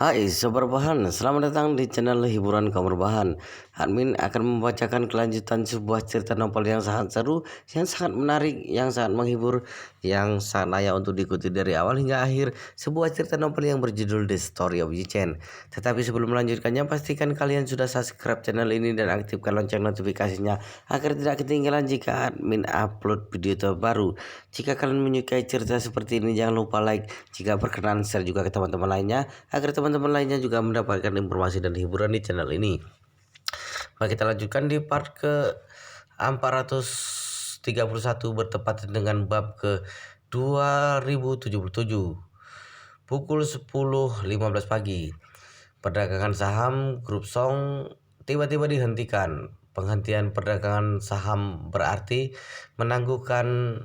Hai Sobat Bahan, selamat datang di channel hiburan Kamar Bahan. Admin akan membacakan kelanjutan sebuah cerita novel yang sangat seru, yang sangat menarik, yang sangat menghibur, yang sangat layak untuk diikuti dari awal hingga akhir. Sebuah cerita novel yang berjudul The Story of Yi-Chen. Tetapi sebelum melanjutkannya, pastikan kalian sudah subscribe channel ini dan aktifkan lonceng notifikasinya agar tidak ketinggalan jika admin upload video terbaru. Jika kalian menyukai cerita seperti ini, jangan lupa like. Jika berkenan, share juga ke teman-teman lainnya agar teman-teman lainnya juga mendapatkan informasi dan hiburan di channel ini. Baik, kita lanjutkan di part ke 431 bertepatan dengan bab ke 2077 pukul 10.15 pagi. Perdagangan saham grup Song tiba-tiba dihentikan. Penghentian perdagangan saham berarti menangguhkan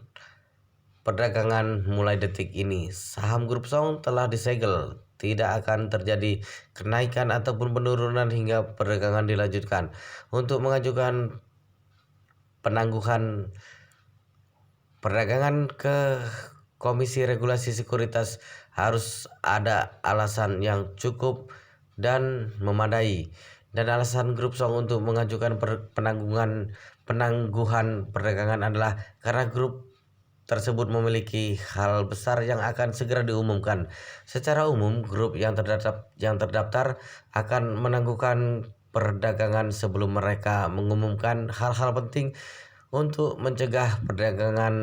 perdagangan mulai detik ini. Saham grup Song telah disegel. Tidak akan terjadi kenaikan ataupun penurunan hingga perdagangan dilanjutkan. Untuk mengajukan penangguhan perdagangan ke Komisi Regulasi Sekuritas harus ada alasan yang cukup dan memadai. Dan alasan grup Song untuk mengajukan penangguhan perdagangan adalah karena grup tersebut memiliki hal besar yang akan segera diumumkan. Secara umum, grup yang terdaftar akan menangguhkan perdagangan sebelum mereka mengumumkan hal-hal penting untuk mencegah perdagangan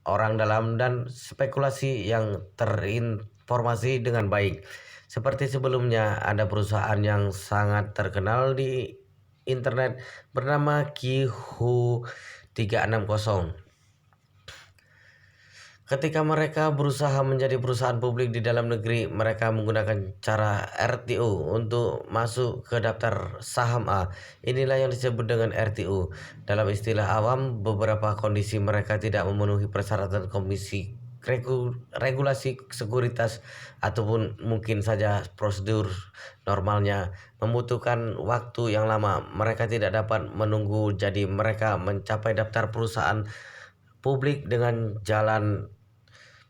orang dalam dan spekulasi yang terinformasi dengan baik. Seperti sebelumnya, ada perusahaan yang sangat terkenal di internet bernama Qihu 360. Ketika mereka berusaha menjadi perusahaan publik di dalam negeri, mereka menggunakan cara RTO untuk masuk ke daftar saham A. Inilah yang disebut dengan RTO. Dalam istilah awam, beberapa kondisi mereka tidak memenuhi persyaratan Komisi Regulasi Sekuritas ataupun mungkin saja prosedur normalnya membutuhkan waktu yang lama. Mereka tidak dapat menunggu, jadi mereka mencapai daftar perusahaan publik dengan jalan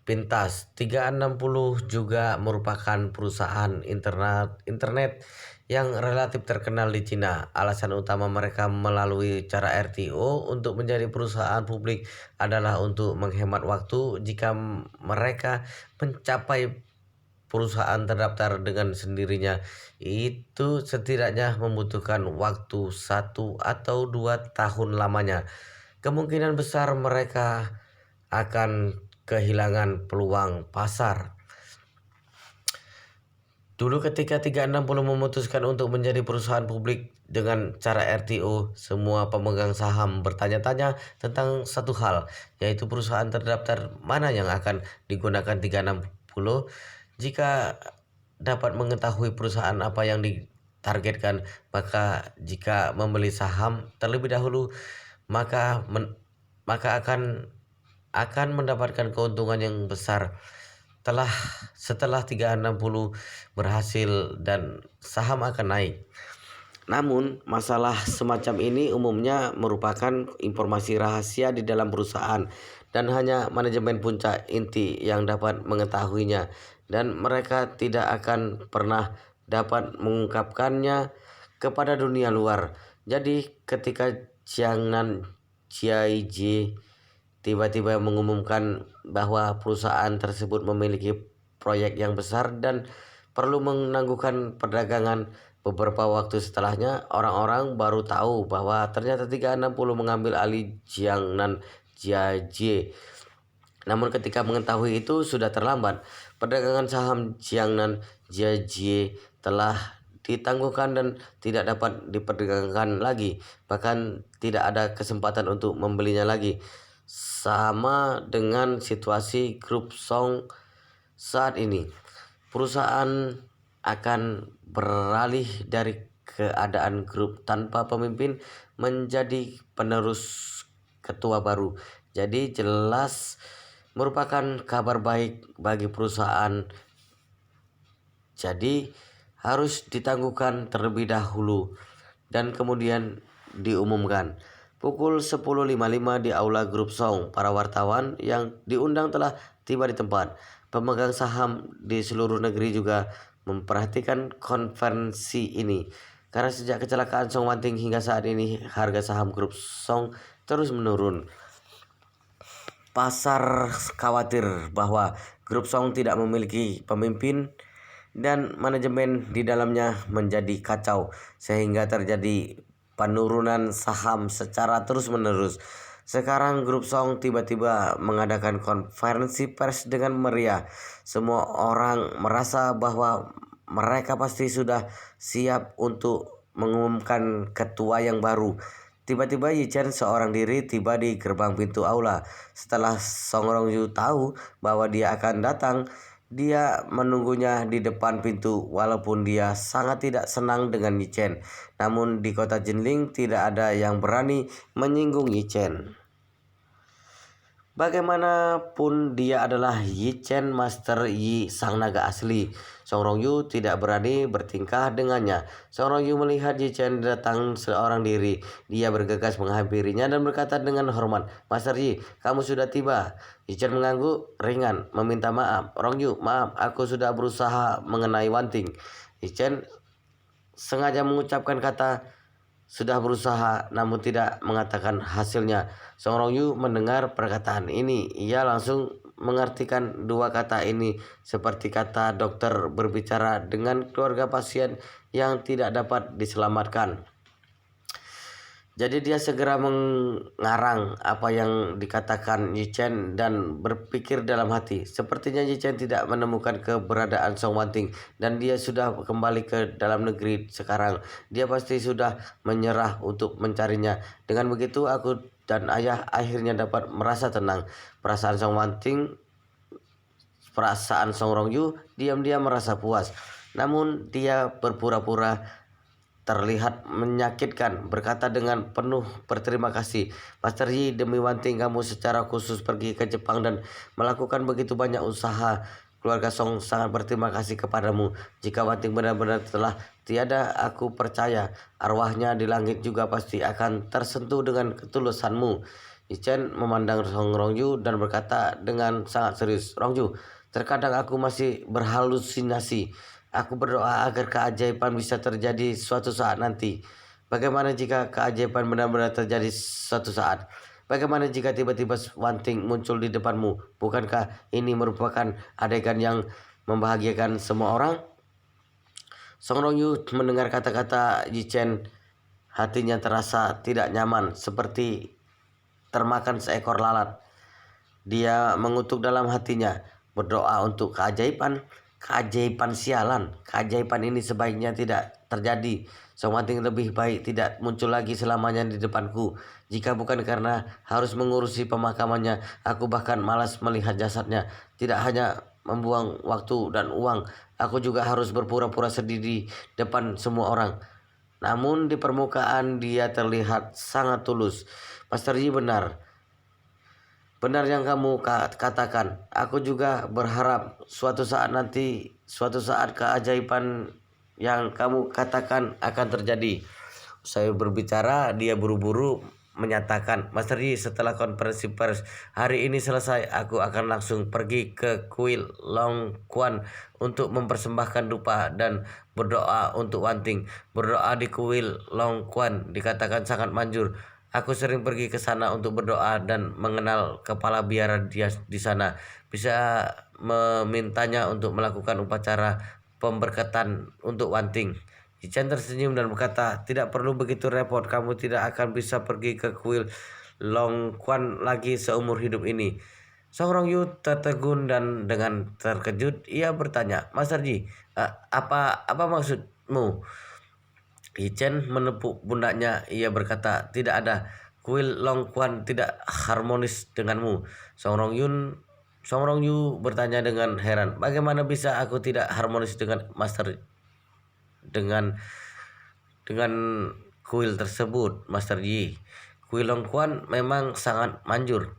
pintas. 360 juga merupakan perusahaan internet yang relatif terkenal di Cina. Alasan utama mereka melalui cara RTO untuk menjadi perusahaan publik adalah untuk menghemat waktu. Jika mereka mencapai perusahaan terdaftar dengan sendirinya, itu setidaknya membutuhkan waktu 1 atau 2 tahun lamanya. Kemungkinan besar mereka akan kehilangan peluang pasar. Dulu ketika 360 memutuskan untuk menjadi perusahaan publik dengan cara RTO, semua pemegang saham bertanya-tanya tentang satu hal, yaitu perusahaan terdaftar mana yang akan digunakan 360. Jika dapat mengetahui perusahaan apa yang ditargetkan, maka jika membeli saham terlebih dahulu, maka akan mendapatkan keuntungan yang besar setelah 360 berhasil dan saham akan naik. Namun, masalah semacam ini umumnya merupakan informasi rahasia di dalam perusahaan dan hanya manajemen puncak inti yang dapat mengetahuinya, dan mereka tidak akan pernah dapat mengungkapkannya kepada dunia luar. Jadi, ketika Jiangnan Jiaiji tiba-tiba mengumumkan bahwa perusahaan tersebut memiliki proyek yang besar dan perlu menangguhkan perdagangan, beberapa waktu setelahnya orang-orang baru tahu bahwa ternyata 360 mengambil alih Jiangnan Jiaji. Namun ketika mengetahui itu sudah terlambat. Perdagangan saham Jiangnan Jiaji telah ditangguhkan dan tidak dapat diperdagangkan lagi. Bahkan tidak ada kesempatan untuk membelinya lagi. Sama dengan situasi grup Song saat ini. Perusahaan akan beralih dari keadaan grup tanpa pemimpin menjadi penerus ketua baru. Jadi jelas merupakan kabar baik bagi perusahaan. Jadi harus ditangguhkan terlebih dahulu dan kemudian diumumkan. Pukul 10.55 di aula grup Song, para wartawan yang diundang telah tiba di tempat. Pemegang saham di seluruh negeri juga memperhatikan konferensi ini. Karena sejak kecelakaan Song Wanting hingga saat ini harga saham grup Song terus menurun. Pasar khawatir bahwa grup Song tidak memiliki pemimpin dan manajemen di dalamnya menjadi kacau sehingga terjadi penurunan saham secara terus-menerus. Sekarang grup Song tiba-tiba mengadakan konferensi pers dengan meriah. Semua orang merasa bahwa mereka pasti sudah siap untuk mengumumkan ketua yang baru. Tiba-tiba Yi Chen seorang diri tiba di gerbang pintu aula. Setelah Song Rongyu tahu bahwa dia akan datang, dia menunggunya di depan pintu walaupun dia sangat tidak senang dengan Yi Chen. Namun di kota Jinling tidak ada yang berani menyinggung Yi Chen. Bagaimanapun dia adalah Yi Chen, Master Yi sang naga asli. Song Rongyu tidak berani bertingkah dengannya. Song Rongyu melihat Yi Chen datang seorang diri. Dia bergegas menghampirinya dan berkata dengan hormat, "Master Yi, kamu sudah tiba." Yi Chen mengangguk ringan, meminta maaf. "Rongyu, maaf, aku sudah berusaha mengenai Wanting." Yi Chen sengaja mengucapkan kata sudah berusaha namun tidak mengatakan hasilnya. Song Rongyu mendengar perkataan ini. Ia langsung mengartikan dua kata ini seperti kata dokter berbicara dengan keluarga pasien yang tidak dapat diselamatkan. Jadi dia segera mengarang apa yang dikatakan Yi Chen dan berpikir dalam hati. Sepertinya Yi Chen tidak menemukan keberadaan Song Wanting dan dia sudah kembali ke dalam negeri sekarang. Dia pasti sudah menyerah untuk mencarinya. Dengan begitu aku dan ayah akhirnya dapat merasa tenang. Perasaan Song Rongyu diam-diam merasa puas. Namun dia berpura-pura terlihat menyakitkan, berkata dengan penuh berterima kasih, "Master Yi, demi Wanting kamu secara khusus pergi ke Jepang dan melakukan begitu banyak usaha. Keluarga Song sangat berterima kasih kepadamu. Jika Wanting benar-benar telah tiada, aku percaya arwahnya di langit juga pasti akan tersentuh dengan ketulusanmu." Yi Chen memandang Song Rongyu dan berkata dengan sangat serius, "Rongyu, terkadang aku masih berhalusinasi. Aku berdoa agar keajaiban bisa terjadi suatu saat nanti. Bagaimana jika keajaiban benar-benar terjadi suatu saat? Bagaimana jika tiba-tiba Wanting muncul di depanmu? Bukankah ini merupakan adegan yang membahagiakan semua orang?" Song Rongyu mendengar kata-kata Yi Chen, hatinya terasa tidak nyaman, seperti termakan seekor lalat. Dia mengutuk dalam hatinya, berdoa untuk keajaiban. Keajaiban sialan, keajaiban ini sebaiknya tidak terjadi. Song Wanting lebih baik tidak muncul lagi selamanya di depanku. Jika bukan karena harus mengurusi pemakamannya, aku bahkan malas melihat jasadnya. Tidak hanya membuang waktu dan uang, aku juga harus berpura-pura sedih di depan semua orang. Namun di permukaan dia terlihat sangat tulus. Master Yi benar. Benar yang kamu katakan. Aku juga berharap suatu saat keajaiban yang kamu katakan akan terjadi. Saya berbicara, dia buru-buru menyatakan, "Master Yi, setelah konferensi pers hari ini selesai, aku akan langsung pergi ke kuil Long Quan untuk mempersembahkan dupa dan berdoa untuk Wanting. Berdoa di kuil Long Quan dikatakan sangat manjur. Aku sering pergi ke sana untuk berdoa dan mengenal kepala biara dia di sana. Bisa memintanya untuk melakukan upacara pemberkatan untuk Wanting." Chen tersenyum dan berkata, "Tidak perlu begitu repot. Kamu tidak akan bisa pergi ke kuil Long Quan lagi seumur hidup ini." Song Rongyu tertegun dan dengan terkejut ia bertanya, "Master Ji, apa maksudmu?" Yi Chen menepuk pundaknya. Ia berkata, "Tidak ada. Kuil Long Quan tidak harmonis denganmu." Song Rongyu bertanya dengan heran, "Bagaimana bisa aku tidak harmonis dengan Master dengan dengan kuil tersebut, Master Yi? Kuil Long Quan memang sangat manjur."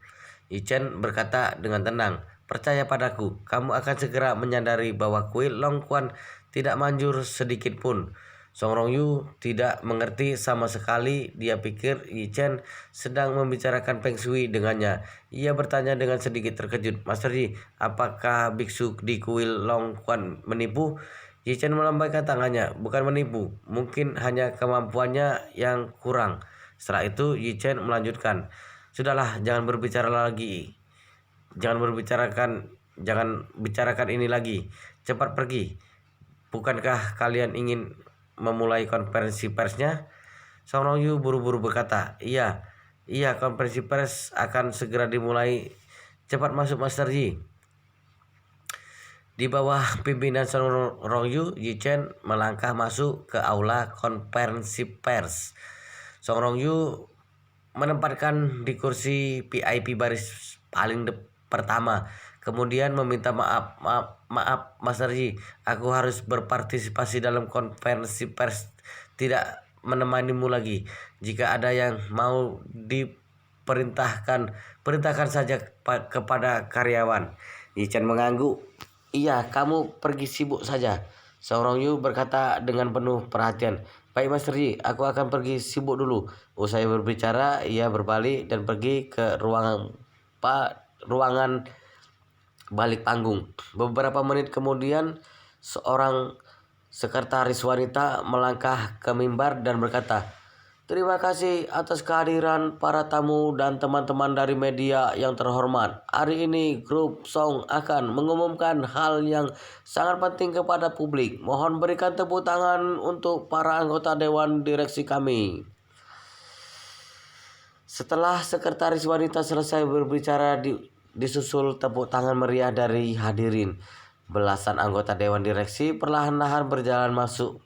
Yi Chen berkata dengan tenang, "Percaya padaku, kamu akan segera menyadari bahwa kuil Long Quan tidak manjur sedikit pun." Song Rongyu tidak mengerti sama sekali. Dia pikir Yi Chen sedang membicarakan Feng Shui dengannya. Ia bertanya dengan sedikit terkejut, "Master Yi, apakah biksu di kuil Long Quan menipu?" Yi Chen melambaikan tangannya, bukan menipu, mungkin hanya kemampuannya yang kurang. Setelah itu Yi Chen melanjutkan, sudahlah, jangan bicarakan ini lagi. Cepat pergi. Bukankah kalian ingin memulai konferensi persnya? Song Rongyu buru-buru berkata, iya, konferensi pers akan segera dimulai. Cepat masuk, Master Yi. Di bawah pimpinan Song Rongyu, Yi Chen melangkah masuk ke aula konferensi pers. Song Rongyu menempatkan di kursi VIP baris paling pertama. Kemudian meminta maaf, Master Yi, aku harus berpartisipasi dalam konferensi pers, tidak menemanimu lagi. Jika ada yang mau perintahkan saja kepada karyawan. Yi Chen mengangguk. Iya, kamu pergi sibuk saja. Song Rongyu berkata dengan penuh perhatian. Baik, Master Yi, aku akan pergi sibuk dulu. Usai berbicara, ia berbalik dan pergi ke ruangan balik panggung. Beberapa menit kemudian, seorang sekretaris wanita melangkah ke mimbar dan berkata, terima kasih atas kehadiran para tamu dan teman-teman dari media yang terhormat. Hari ini grup Song akan mengumumkan hal yang sangat penting kepada publik. Mohon berikan tepuk tangan untuk para anggota dewan direksi kami. Setelah sekretaris wanita selesai berbicara, disusul tepuk tangan meriah dari hadirin. Belasan anggota dewan direksi perlahan-lahan berjalan masuk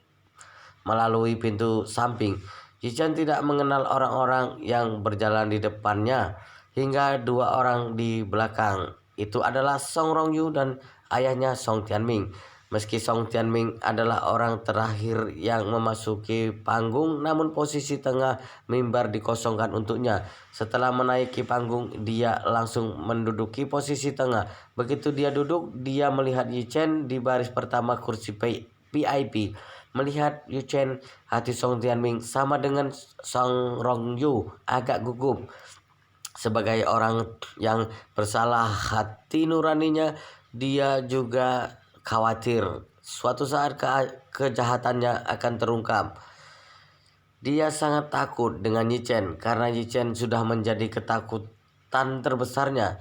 melalui pintu samping. Yi Chen tidak mengenal orang-orang yang berjalan di depannya hingga dua orang di belakang. Itu adalah Song Rongyu dan ayahnya Song Tianming. Meski Song Tianming adalah orang terakhir yang memasuki panggung, namun posisi tengah mimbar dikosongkan untuknya. Setelah menaiki panggung, dia langsung menduduki posisi tengah. Begitu dia duduk, dia melihat Yi Chen di baris pertama kursi VIP. Melihat Yi Chen, hati Song Tianming sama dengan Song Rongyu agak gugup. Sebagai orang yang bersalah hati nuraninya, dia juga khawatir suatu saat kejahatannya akan terungkap. Dia sangat takut dengan Yi Chen karena Yi Chen sudah menjadi ketakutan terbesarnya.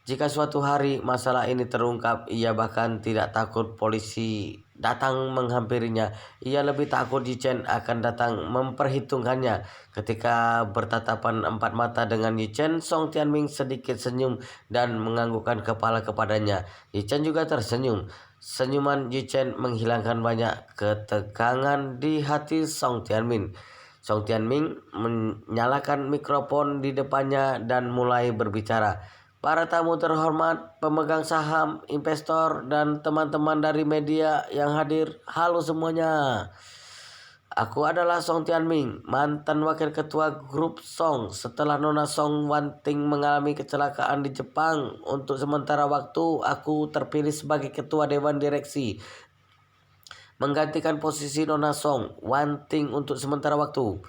Jika suatu hari masalah ini terungkap, ia bahkan tidak takut polisi datang menghampirinya. Ia lebih takut Yi Chen akan datang memperhitungkannya. Ketika bertatapan empat mata dengan Yi Chen, Song Tianming sedikit senyum dan menganggukkan kepala kepadanya. Yi Chen juga tersenyum. Senyuman Yi Chen menghilangkan banyak ketegangan di hati Song Tianming. Song Tianming menyalakan mikrofon di depannya dan mulai berbicara. Para tamu terhormat, pemegang saham, investor, dan teman-teman dari media yang hadir, halo semuanya. Aku adalah Song Tianming, mantan wakil ketua grup Song. Setelah Nona Song Wanting mengalami kecelakaan di Jepang, untuk sementara waktu aku terpilih sebagai ketua dewan direksi, menggantikan posisi Nona Song Wanting untuk sementara waktu.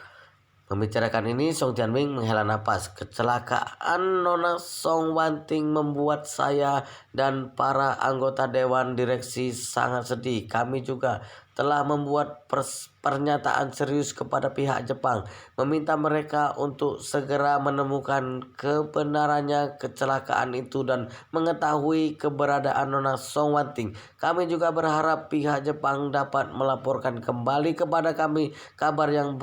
Membicarakan ini, Song Tianming menghela napas. Kecelakaan Nona Song Wanting membuat saya dan para anggota dewan direksi sangat sedih. Kami juga telah membuat pernyataan serius kepada pihak Jepang, meminta mereka untuk segera menemukan kebenarannya kecelakaan itu dan mengetahui keberadaan Nona Song Wanting. Kami juga berharap pihak Jepang dapat melaporkan kembali kepada kami kabar yang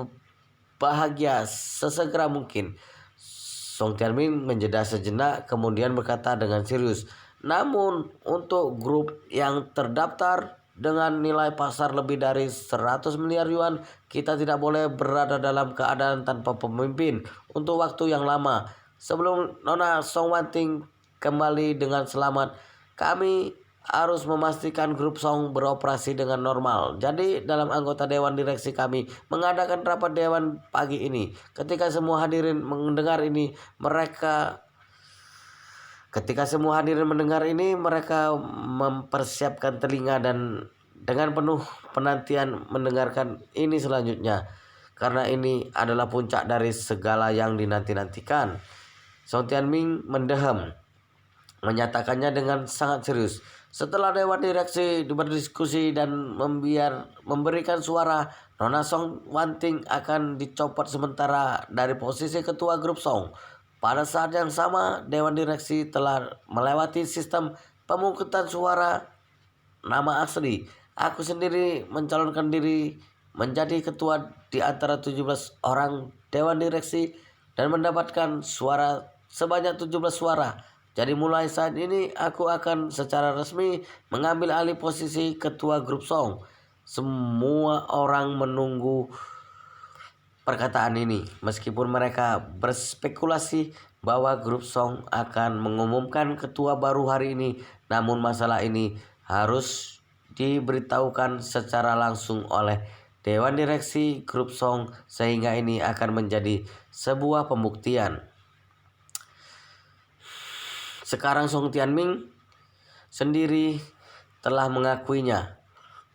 bahagia sesegera mungkin. Song Tianming menjeda sejenak, kemudian berkata dengan serius, namun untuk grup yang terdaftar dengan nilai pasar lebih dari 100 miliar yuan, kita tidak boleh berada dalam keadaan tanpa pemimpin untuk waktu yang lama. Sebelum Nona Song Wanting kembali dengan selamat, kami harus memastikan grup Song beroperasi dengan normal. Jadi dalam anggota dewan direksi kami mengadakan rapat dewan pagi ini. Ketika semua hadirin mendengar ini, mereka mempersiapkan telinga dan dengan penuh penantian mendengarkan ini selanjutnya. Karena ini adalah puncak dari segala yang dinanti-nantikan. Song Tianming mendeham, menyatakannya dengan sangat serius. Setelah Dewan Direksi berdiskusi dan memberikan suara, Nona Song Wanting akan dicopot sementara dari posisi Ketua Grup Song. Pada saat yang sama, Dewan Direksi telah melewati sistem pemungutan suara nama asli. Aku sendiri mencalonkan diri menjadi ketua di antara 17 orang Dewan Direksi dan mendapatkan suara sebanyak 17 suara. Jadi mulai saat ini aku akan secara resmi mengambil alih posisi ketua grup Song. Semua orang menunggu perkataan ini, meskipun mereka berspekulasi bahwa grup Song akan mengumumkan ketua baru hari ini, namun masalah ini harus diberitahukan secara langsung oleh Dewan Direksi Grup Song sehingga ini akan menjadi sebuah pembuktian. Sekarang Song Tianming sendiri telah mengakuinya.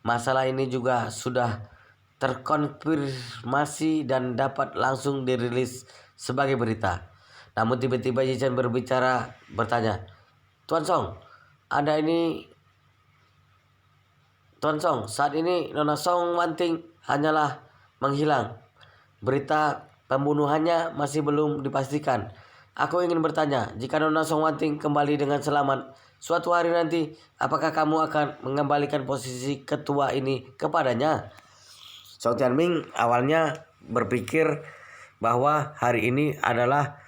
Masalah ini juga sudah terkonfirmasi dan dapat langsung dirilis sebagai berita. Namun tiba-tiba Yi Chen bertanya, Tuan Song, Tuan Song, saat ini Nona Song Wanting hanyalah menghilang. Berita pembunuhannya masih belum dipastikan. Aku ingin bertanya, jika Nona Song Wanting kembali dengan selamat, suatu hari nanti, apakah kamu akan mengembalikan posisi ketua ini kepadanya? Song Tianming awalnya berpikir bahwa hari ini adalah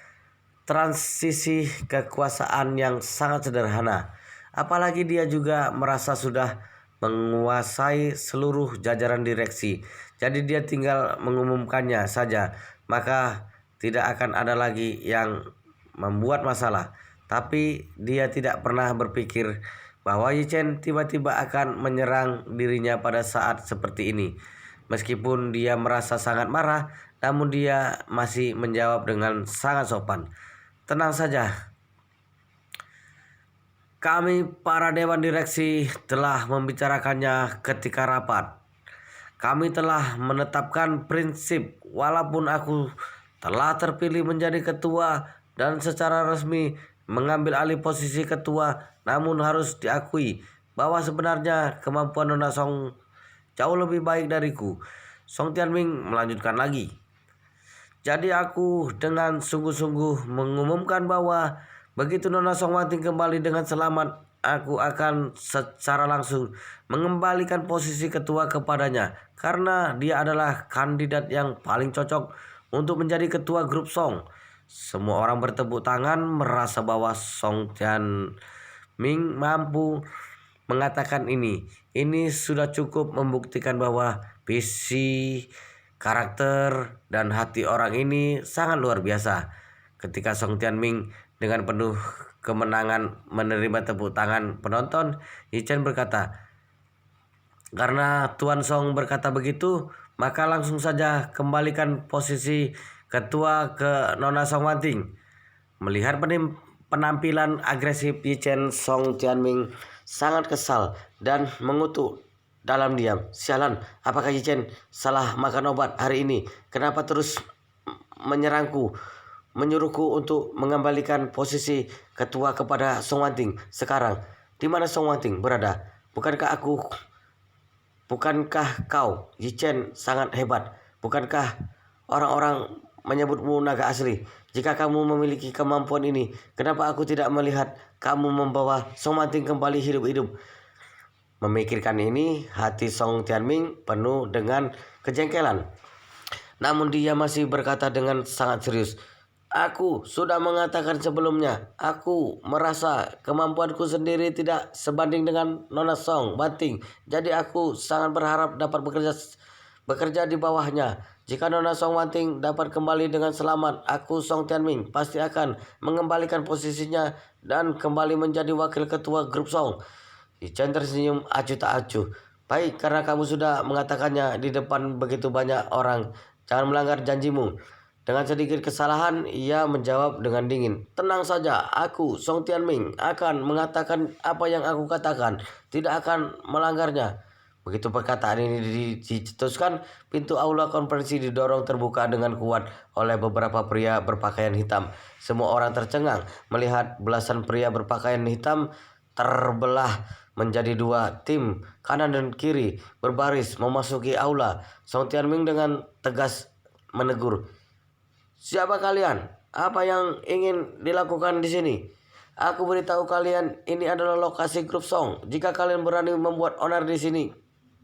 transisi kekuasaan yang sangat sederhana. Apalagi dia juga merasa sudah menguasai seluruh jajaran direksi. Jadi dia tinggal mengumumkannya saja, maka tidak akan ada lagi yang membuat masalah. Tapi dia tidak pernah berpikir bahwa Yi Chen tiba-tiba akan menyerang dirinya pada saat seperti ini. Meskipun dia merasa sangat marah, namun dia masih menjawab dengan sangat sopan. Tenang saja. Kami para Dewan Direksi telah membicarakannya ketika rapat. Kami telah menetapkan prinsip walaupun aku telah terpilih menjadi ketua dan secara resmi mengambil alih posisi ketua, namun harus diakui bahwa sebenarnya kemampuan Nona Song jauh lebih baik dariku. Song Tianming melanjutkan lagi. Jadi aku dengan sungguh-sungguh mengumumkan bahwa begitu Nona Song Wanting kembali dengan selamat, aku akan secara langsung mengembalikan posisi ketua kepadanya karena dia adalah kandidat yang paling cocok untuk menjadi ketua grup Song. Semua orang bertepuk tangan merasa bahwa Song Tianming mampu mengatakan ini. Ini sudah cukup membuktikan bahwa visi, karakter, dan hati orang ini sangat luar biasa. Ketika Song Tianming dengan penuh kemenangan menerima tepuk tangan penonton, Yi Chen berkata, karena Tuan Song berkata begitu, maka langsung saja kembalikan posisi ketua ke Nona Song Wanting. Melihat penampilan agresif Yi Chen, Song Tianming sangat kesal dan mengutuk dalam diam. Sialan, apakah Yi Chen salah makan obat hari ini? Kenapa terus menyerangku, menyuruhku untuk mengembalikan posisi ketua kepada Song Wanting sekarang? Di mana Song Wanting berada? Bukankah kau, Yi Chen, sangat hebat? Bukankah orang-orang menyebutmu naga asli? Jika kamu memiliki kemampuan ini, kenapa aku tidak melihat kamu membawa Song Wanting kembali hidup-hidup? Memikirkan ini, hati Song Tianming penuh dengan kejengkelan. Namun dia masih berkata dengan sangat serius, aku sudah mengatakan sebelumnya, aku merasa kemampuanku sendiri tidak sebanding dengan Nona Song Wanting. Jadi aku sangat berharap dapat bekerja di bawahnya. Jika Nona Song Wanting dapat kembali dengan selamat, aku Song Tianming pasti akan mengembalikan posisinya dan kembali menjadi wakil ketua grup Song. Yi Chen tersenyum acuh tak acuh. Baik, karena kamu sudah mengatakannya di depan begitu banyak orang, jangan melanggar janjimu. Dengan sedikit kesalahan, ia menjawab dengan dingin. Tenang saja, aku Song Tianming akan mengatakan apa yang aku katakan, tidak akan melanggarnya. Begitu perkataan ini dicetuskan, pintu aula konferensi didorong terbuka dengan kuat oleh beberapa pria berpakaian hitam. Semua orang tercengang melihat belasan pria berpakaian hitam terbelah menjadi dua. Tim kanan dan kiri berbaris memasuki aula. Song Tianming dengan tegas menegur, "Siapa kalian? Apa yang ingin dilakukan di sini? Aku beritahu kalian, ini adalah lokasi grup Song. Jika kalian berani membuat onar di sini,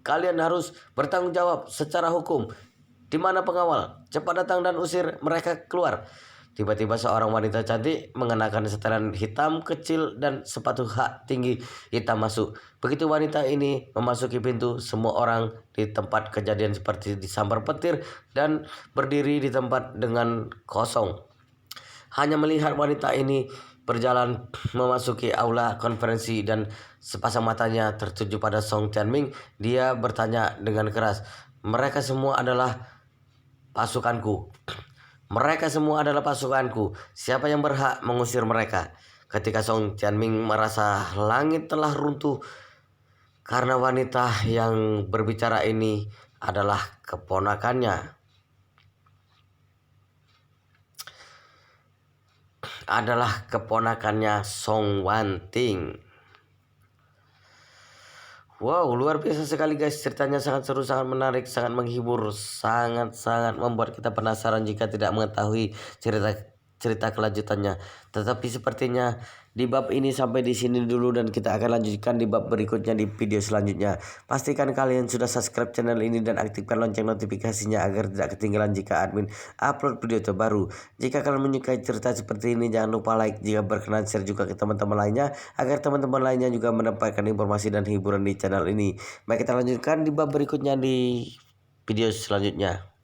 kalian harus bertanggung jawab secara hukum. Di mana pengawal? Cepat datang dan usir mereka keluar." Tiba-tiba seorang wanita cantik mengenakan setelan hitam kecil dan sepatu hak tinggi hitam masuk. Begitu wanita ini memasuki pintu, semua orang di tempat kejadian seperti disambar petir dan berdiri di tempat dengan kosong. Hanya melihat wanita ini berjalan memasuki aula konferensi dan sepasang matanya tertuju pada Song Tianming, dia bertanya dengan keras, "Mereka semua adalah pasukanku. Mereka semua adalah pasukanku. Siapa yang berhak mengusir mereka?" Ketika Song Tianming merasa langit telah runtuh karena wanita yang berbicara ini adalah keponakannya. Song Wanting. Wow, luar biasa sekali guys, ceritanya sangat seru, sangat menarik, sangat menghibur, sangat membuat kita penasaran jika tidak mengetahui cerita kelanjutannya. Tetapi sepertinya di bab ini sampai di sini dulu, dan kita akan lanjutkan di bab berikutnya di video selanjutnya. Pastikan kalian sudah subscribe channel ini dan aktifkan lonceng notifikasinya agar tidak ketinggalan jika admin upload video terbaru. Jika kalian menyukai cerita seperti ini, jangan lupa like, jika berkenan share juga ke teman-teman lainnya agar teman-teman lainnya juga mendapatkan informasi dan hiburan di channel ini. Baik, kita lanjutkan di bab berikutnya di video selanjutnya.